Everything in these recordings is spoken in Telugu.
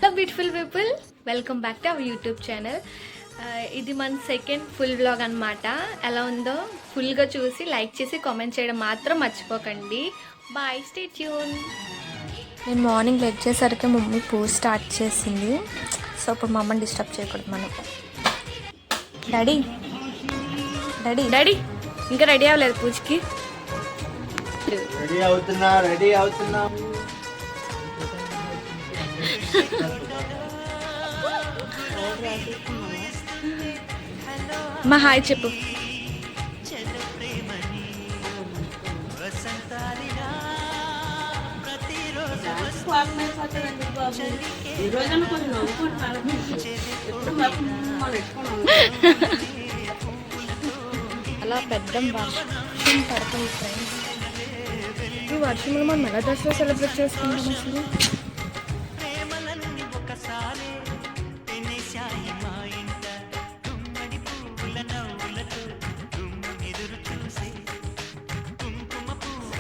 Hello beautiful people, welcome back to our YouTube channel. ఇది మన సెకండ్ ఫుల్ వ్లాగ్ అనమాట. ఎలా ఉందో ఫుల్గా చూసి లైక్ చేసి కామెంట్ చేయడం మాత్రం మర్చిపోకండి. Bye, stay tune. నేను మార్నింగ్ లెగ్ చేసరికి మమ్మీ పూజ స్టార్ట్ చేసింది. సో ఇప్పుడు మా అమ్మని డిస్టర్బ్ చేయకూడదు మనం. డాడీ డాడీ డాడీ ఇంకా రెడీ అవ్వలేదు పూజకి. రెడీ అవుతున్నా మా హాయ్ చెప్పు. అలా పెద్ద వర్షం పడుతుంది ఫ్రెండ్స్. ఈ వర్షంలో మనం ఎలా దసరా సెలబ్రేట్ చేసుకుంటాం అసలు?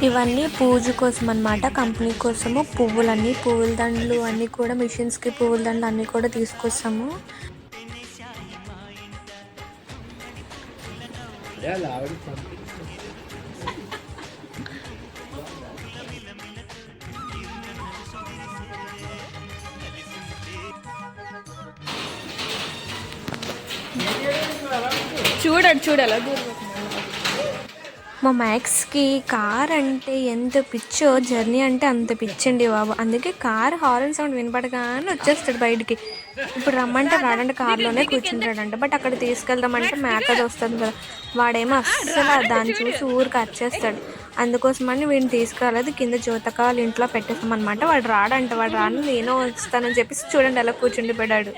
ఇవన్నీ పూజ కోసం అన్నమాట, కంపెనీ కోసము. పువ్వుల దండలు అన్నీ కూడా, మిషన్స్కి పువ్వుల దండలు అన్నీ కూడా తీసుకొస్తాము. చూడాలి మా మ్యాక్స్కి కార్ అంటే ఎంత పిచ్చో, జర్నీ అంటే అంత పిచ్చండి బాబు. అందుకే కార్ హారన్ సౌండ్ వినపడగానే వచ్చేస్తాడు బయటికి. ఇప్పుడు రమ్మంటే రాడంటే కార్లోనే కూర్చుంటాడంట. బట్ అక్కడ తీసుకెళ్దామంటే మేకది వస్తుంది కదా, వాడేమో అస్సలు దాన్ని చూసి ఊరికి వచ్చేస్తాడు. అందుకోసమని వీడిని తీసుకురాలేదు. కింద జ్యోతకాలు ఇంట్లో పెట్టేస్తామన్నమాట. వాడు రాను నేను వస్తానని చెప్పేసి చూడండి అలా కూర్చుండిపోయాడు.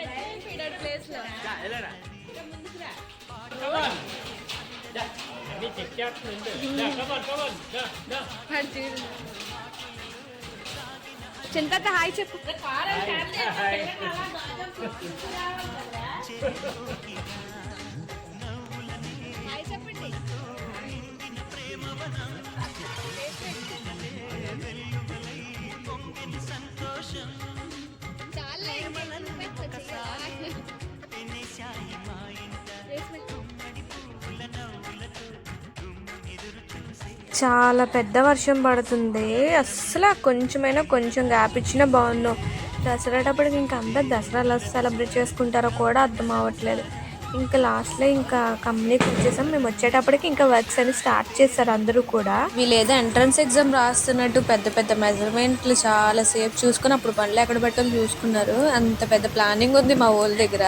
చింతక హాయ్ చెప్పు. చాలా పెద్ద వర్షం పడుతుంది. అస్సలు కొంచెం గ్యాప్ ఇచ్చినా బాగున్నావు. దసరాటప్పటికి ఇంకా అందరు దసరాలు సెలబ్రేట్ చేసుకుంటారో కూడా అర్థం అవ్వట్లేదు. ఇంకా లాస్ట్లో ఇంకా కంపెనీకి వచ్చేసాం. మేము వచ్చేటప్పటికి ఇంకా వర్క్స్ అని స్టార్ట్ చేస్తారు అందరూ కూడా. వీళ్ళు ఏదో ఎంట్రన్స్ ఎగ్జామ్ రాస్తున్నట్టు పెద్ద మెజర్మెంట్లు చాలా సేపు చూసుకుని అప్పుడు బండ్లు ఎక్కడ పెట్టాలో చూసుకున్నారు. అంత పెద్ద ప్లానింగ్ ఉంది మా ఊళ్ళ దగ్గర.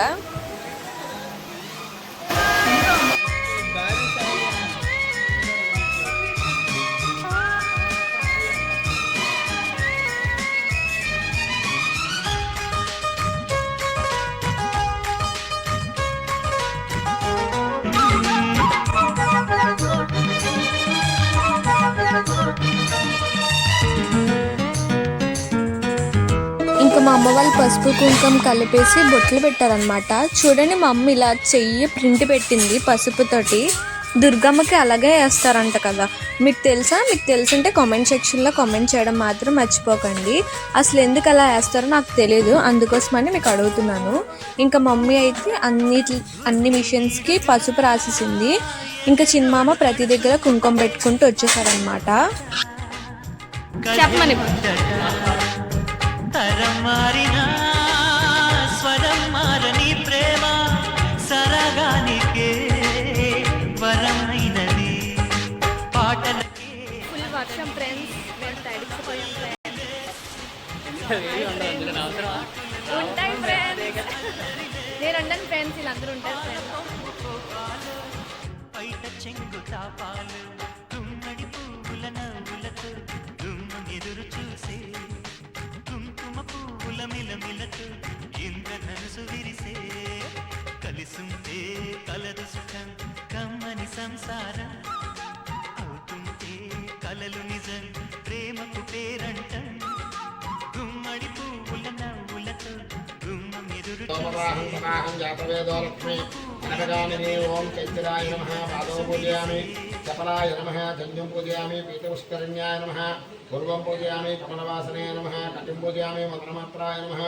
ఇంకా మా అమ్మ వాళ్ళు పసుపు కుంకుమ కలిపేసి బొట్లు పెట్టారనమాట. చూడండి మా అమ్మ ఇలా చెయ్యి ప్రింట్ పెట్టింది పసుపుతోటి. దుర్గమ్మకి అలాగే వేస్తారంట కదా, మీకు తెలుసా? మీకు తెలుసుంటే కామెంట్ సెక్షన్లో కామెంట్ చేయడం మాత్రం మర్చిపోకండి. అసలు ఎందుకు అలా వేస్తారో నాకు తెలియదు, అందుకోసమని మీకు అడుగుతున్నాను. ఇంకా మమ్మీ అయితే అన్ని మిషన్స్కి పసుపు రాసేసింది. ఇంకా చిన్నమామ ప్రతి దగ్గర కుంకుమ పెట్టుకుంటూ వచ్చేసారనమాట. చెప్పమని. తరం మారినా స్వరం మారని ప్రేమ సరగానికే వరమైనది పాటలకే. ఫుల్ వర్షం ఫ్రెండ్స్, మేము తడిసిపోయాం ఫ్రెండ్స్. ఉంటాయి ఫ్రెండ్స్, నేను ఉండను ఫ్రెండ్స్, వీళ్ళందరూ ఉంటారు ఫ్రెండ్స్. బయట చెంగు తాపాలు గుమ్మడి పువ్వుల నవ్వులతో గుమ్మ ఎదురు చూసే కుంకుమ పువ్వుల మిలమిలతో ఇంద్రధనుసు విరిసే. కలిసుంటే కలదు సుఖం కమ్మని సంసారం, అవుతుంటే కలలు నిజం ప్రేమకు పేరంటం. గుమ్మడి పువ్వుల నవ్వులతో గుమ్మ ఎదురు అనగదామిని ఓం చైత్రాయ నమః పాదం పూజయామి, చపలాయ నమః ధన్యం పూజయామి, పీతపుష్కరిణ్యాయ నమః పూర్వం పూజయామి, కమలవాసనే నమః కటిం పూజయామి, మకరమాత్రాయ నమః.